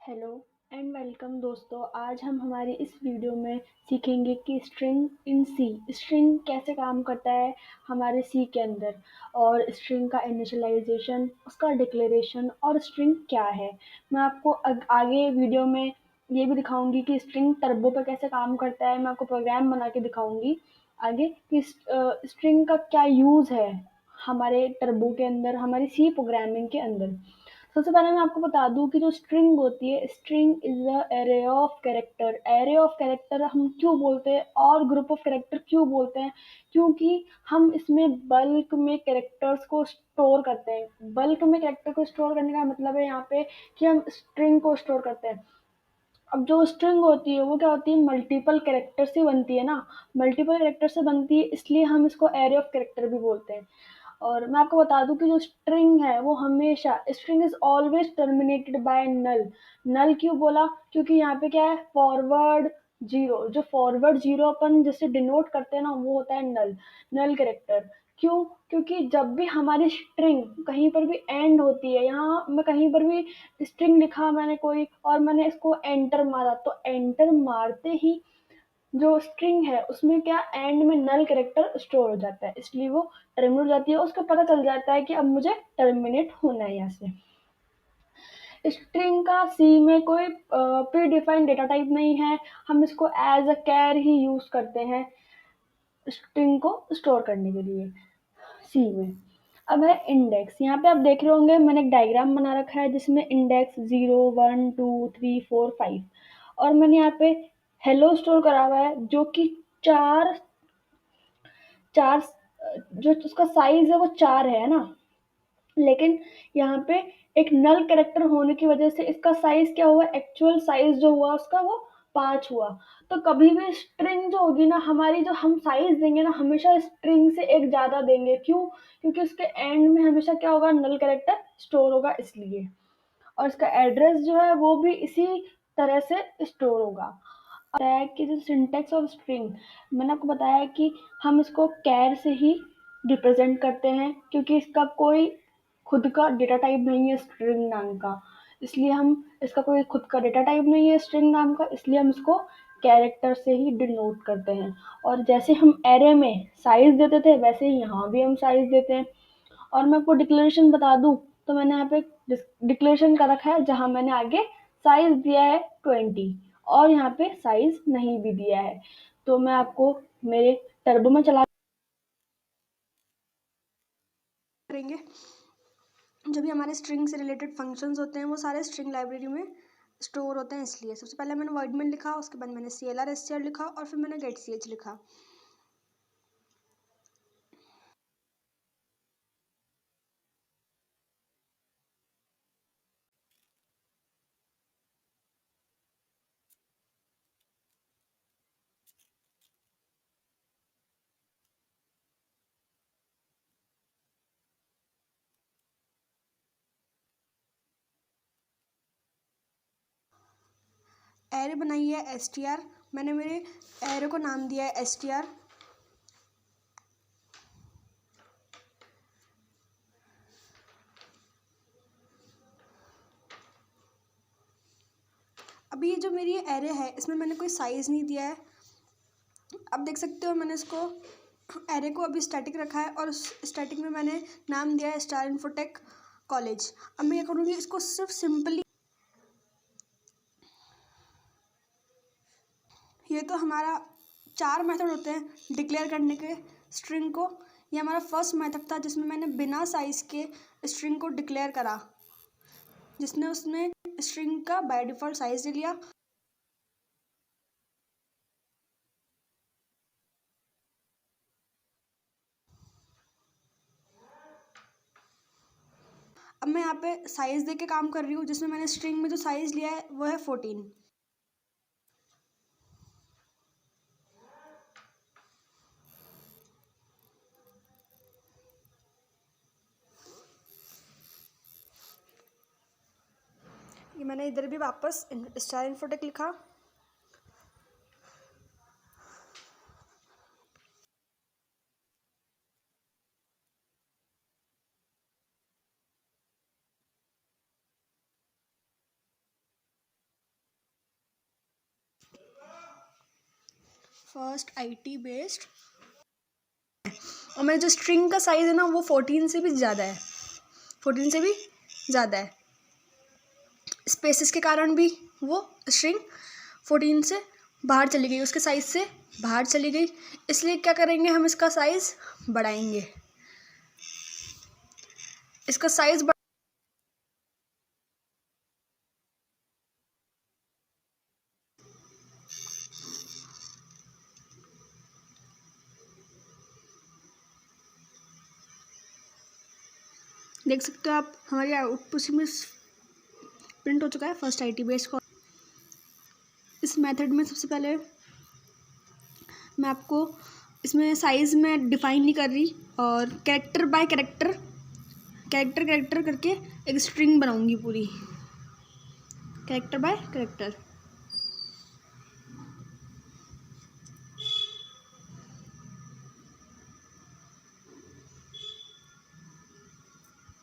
Hello and welcome दोस्तों। आज हम हमारी इस वीडियो में सीखेंगे कि स्ट्रिंग इन सी स्ट्रिंग कैसे काम करता है हमारे सी के अंदर, और स्ट्रिंग का इनिशियलाइजेशन, उसका डिक्लेरेशन और स्ट्रिंग क्या है। मैं आपको आगे वीडियो में ये भी दिखाऊंगी कि स्ट्रिंग टर्बो पर कैसे काम करता है। मैं आपको प्रोग्राम बना के दिखाऊंगी आगे कि स्ट्रिंग का क्या यूज़ है हमारे टर्बो के अंदर, हमारी सी प्रोग्रामिंग के अंदर। सबसे पहले मैं आपको बता दूं कि जो स्ट्रिंग होती है, string is a array of character. Array of character हम क्यों बोलते हैं और ग्रुप ऑफ कैरेक्टर क्यों बोलते हैं? क्योंकि हम इसमें बल्क में कैरेक्टर्स को स्टोर करते हैं। बल्क में कैरेक्टर को स्टोर करने का मतलब है यहाँ पे कि हम स्ट्रिंग को स्टोर करते हैं। अब जो स्ट्रिंग होती है वो क्या होती है, मल्टीपल कैरेक्टर से बनती है ना। मल्टीपल कैरेक्टर से बनती है, इसलिए हम इसको एरे ऑफ कैरेक्टर भी बोलते हैं। और मैं आपको बता दूं कि जो स्ट्रिंग है वो हमेशा, string is always terminated by null. Null क्यों बोला? क्योंकि यहाँ पे क्या है, फॉरवर्ड जीरो। जो फॉरवर्ड जीरो अपन जिससे डिनोट करते हैं ना, वो होता है नल, नल कैरेक्टर। क्यों? क्योंकि जब भी हमारी स्ट्रिंग कहीं पर भी एंड होती है, यहाँ मैं कहीं पर भी स्ट्रिंग लिखा मैंने कोई और मैंने इसको एंटर मारा, तो एंटर मारते ही जो स्ट्रिंग है उसमें क्या, एंड में नल कैरेक्टर स्टोर हो जाता है, इसलिए वो टर्मिनेट हो जाती है। उसको पता चल जाता है कि अब मुझे टर्मिनेट होना है यहाँ से। स्ट्रिंग का सी में कोई प्री डिफाइंड डेटा टाइप नहीं है। हम इसको as a char he use करते हैं स्ट्रिंग को स्टोर करने के लिए सी में। अब है इंडेक्स। यहाँ पे आप देख रहे होंगे मैंने एक डायग्राम बना रखा है जिसमें इंडेक्स 0 1 2 3 4 5, और मैंने यहाँ पे हेलो स्टोर करा हुआ है जो कि चार चार जो उसका साइज है वो 4 है ना। लेकिन यहाँ पे एक नल कैरेक्टर होने की वजह से इसका साइज क्या हुआ, एक्चुअल साइज जो हुआ उसका वो 5 हुआ। तो कभी भी स्ट्रिंग जो होगी ना हमारी, जो हम साइज देंगे ना, हमेशा स्ट्रिंग से एक ज्यादा देंगे। क्यों? क्योंकि उसके एंड में हमेशा क्या होगा, नल कैरेक्टर स्टोर होगा इसलिए। और इसका एड्रेस जो है वो भी इसी तरह से स्टोर होगा। बताया कि जो सिंटेक्स ऑफ स्ट्रिंग, मैंने आपको बताया कि हम इसको कैर से ही रिप्रेजेंट करते हैं, क्योंकि इसका कोई खुद का डेटा टाइप नहीं है स्ट्रिंग नाम का। इसलिए हम, इसका कोई खुद का डेटा टाइप नहीं है स्ट्रिंग नाम का, इसलिए हम इसको कैरेक्टर से ही डिनोट करते हैं। और जैसे हम एरे में साइज देते थे वैसे ही यहाँ भी हम साइज देते हैं। और मैं आपको डिक्लेरेशन बता दूं तो मैंने यहाँ पे डिक्लेरेशन का रखा है जहां मैंने आगे साइज दिया है 20, और यहाँ पे साइज नहीं भी दिया है। तो मैं आपको मेरे टर्बो में चला करेंगे। जो भी हमारे स्ट्रिंग से रिलेटेड फंक्शंस होते हैं वो सारे स्ट्रिंग लाइब्रेरी में स्टोर होते हैं। इसलिए सबसे पहले मैंने वर्डमेंट लिखा, उसके बाद मैंने CLR STR लिखा और फिर मैंने गेट ch लिखा। एरे बनाई है STR, मैंने मेरे एरे को नाम दिया है STR। अभी ये जो मेरी एरे है इसमें मैंने कोई साइज नहीं दिया है। अब देख सकते हो मैंने इसको एरे को अभी स्टैटिक रखा है और उस स्टैटिक में मैंने नाम दिया है स्टार इन्फोटेक कॉलेज। अब मैं क्या करूँगी, इसको सिर्फ सिंपली, ये तो हमारा 4 मेथड होते हैं डिक्लेयर करने के स्ट्रिंग को। ये हमारा फर्स्ट मेथड था जिसमें मैंने बिना साइज के स्ट्रिंग को डिक्लेयर करा, जिसने उसने स्ट्रिंग का बाय डिफ़ॉल्ट साइज ले लिया। अब मैं यहाँ पे साइज दे के काम कर रही हूँ, जिसमें मैंने स्ट्रिंग में जो साइज लिया है वो है 14। ये मैंने इधर भी वापस स्टार इन्फोटेक लिखा। फर्स्ट IT बेस्ड, और मेरा जो स्ट्रिंग का साइज़ है ना वो 14 से भी ज़्यादा है, 14 से भी ज़्यादा है। स्पेसेस के कारण भी वो स्ट्रिंग 14 से बाहर चली गई, उसके साइज़ से बाहर चली गई। इसलिए क्या करेंगे, हम इसका साइज़ बढ़ाएंगे। इसका साइज़ देख सकते हो आप, हमारी आउटपुट में प्रिंट हो चुका है फर्स्ट IT बेस्ड का। इस मेथड में सबसे पहले मैं आपको इसमें साइज़ में डिफ़ाइन नहीं कर रही, और कैरेक्टर बाय कैरेक्टर करके एक स्ट्रिंग बनाऊंगी पूरी, कैरेक्टर बाय कैरेक्टर।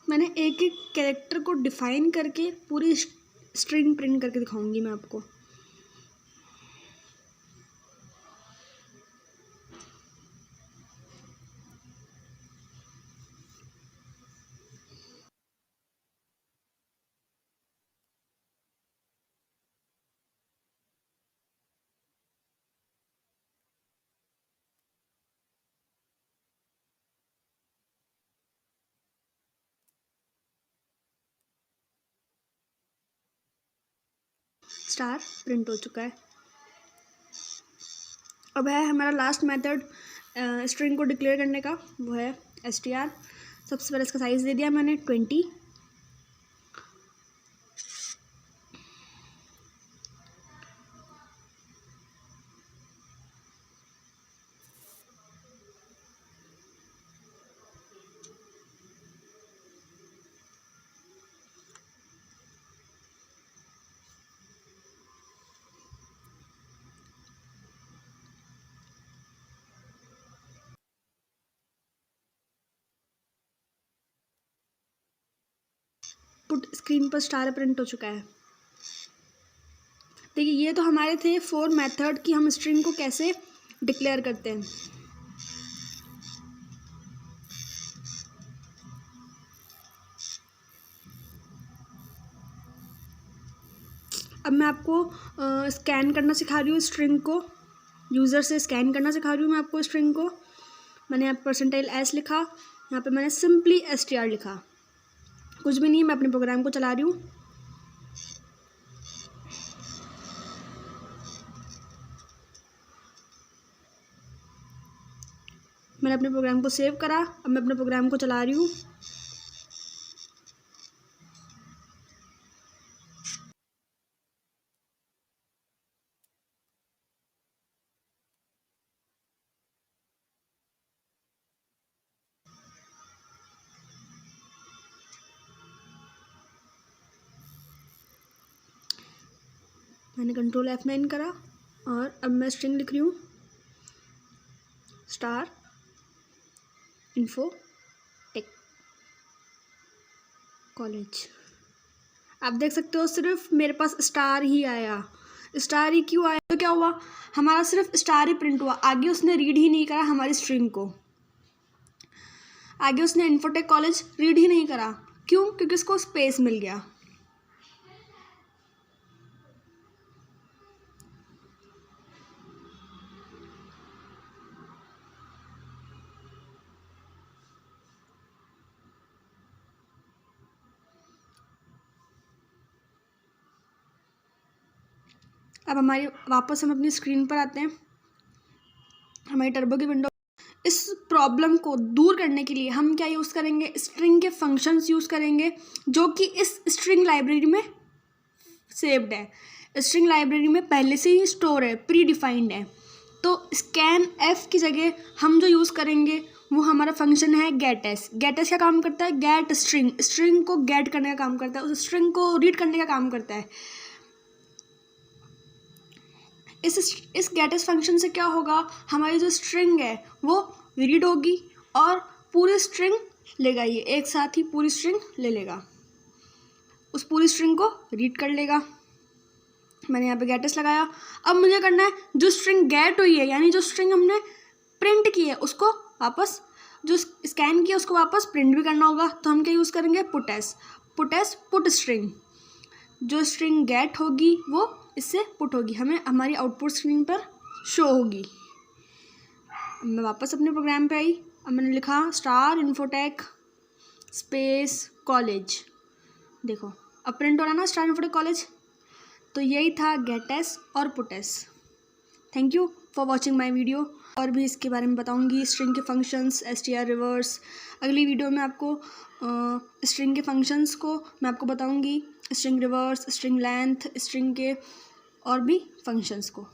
मैंने एक एक कैरेक्टर को डिफ़ाइन करके पूरी स्ट्रिंग प्रिंट करके दिखाऊंगी मैं आपको। स्टार प्रिंट हो चुका है। अब है हमारा लास्ट मेथड स्ट्रिंग को डिक्लेयर करने का, वो है str। सबसे पहले इसका साइज़ दे दिया मैंने 20। पुट स्क्रीन पर स्टार प्रिंट हो चुका है। देखिए, ये तो हमारे थे 4 मेथड कि हम स्ट्रिंग को कैसे डिक्लेयर करते हैं। अब मैं आपको स्कैन करना सिखा रही हूँ स्ट्रिंग को, यूज़र से स्कैन करना सिखा रही हूँ मैं आपको स्ट्रिंग को। मैंने यहाँ %s लिखा, यहाँ पे मैंने सिंपली str लिखा, कुछ भी नहीं, मैं अपने प्रोग्राम को चला रही हूँ। मैंने अपने प्रोग्राम को सेव करा, अब मैं अपने प्रोग्राम को चला रही हूँ। मैंने कंट्रोल F9 करा, और अब मैं स्ट्रिंग लिख रही हूँ स्टार इन्फो टेक कॉलेज। आप देख सकते हो सिर्फ मेरे पास स्टार ही आया। स्टार ही क्यों आया, तो क्या हुआ, हमारा सिर्फ स्टार ही प्रिंट हुआ, आगे उसने रीड ही नहीं करा हमारी स्ट्रिंग को। आगे उसने इन्फोटेक कॉलेज रीड ही नहीं करा, क्यों, क्योंकि उसको स्पेस मिल गया। अब हमारी वापस हम अपनी स्क्रीन पर आते हैं, हमारी टर्बो की विंडो। इस प्रॉब्लम को दूर करने के लिए हम क्या यूज़ करेंगे, स्ट्रिंग के फंक्शंस यूज़ करेंगे, जो कि इस स्ट्रिंग लाइब्रेरी में सेव्ड है। स्ट्रिंग लाइब्रेरी में पहले से ही स्टोर है, प्री डिफाइंड है। तो स्कैन एफ की जगह हम जो यूज़ करेंगे वो हमारा फंक्शन है गेटएस। गेटएस क्या काम करता है, गेट स्ट्रिंग, स्ट्रिंग को गेट करने का काम करता है, उस स्ट्रिंग को रीड करने का काम करता है। इस गेटएस फंक्शन से क्या होगा, हमारी जो स्ट्रिंग है वो रीड होगी और पूरी स्ट्रिंग लेगा, ये एक साथ ही पूरी स्ट्रिंग ले लेगा, उस पूरी स्ट्रिंग को रीड कर लेगा। मैंने यहाँ पे गेट एस लगाया। अब मुझे करना है जो स्ट्रिंग गेट हुई है, यानी जो स्ट्रिंग हमने प्रिंट की है उसको वापस, जो स्कैन किया उसको वापस प्रिंट भी करना होगा। तो हम क्या यूज़ करेंगे, पुट एस पुट स्ट्रिंग। जो स्ट्रिंग गेट होगी वो इससे पुट होगी, हमें हमारी आउटपुट स्क्रीन पर शो होगी। अब मैं वापस अपने प्रोग्राम पे आई। अब मैंने लिखा स्टार इन्फोटेक स्पेस कॉलेज। देखो अब प्रिंट हो रहा है ना स्टार इन्फोटेक कॉलेज। तो यही था गेट एस और put S. Thank you for watching my video. और भी इसके बारे में बताऊंगी, स्ट्रिंग के फंक्शंस, str रिवर्स। अगली वीडियो में आपको स्ट्रिंग के फंक्शंस को मैं आपको बताऊंगी, string reverse, string length, string के और भी फंक्शंस को।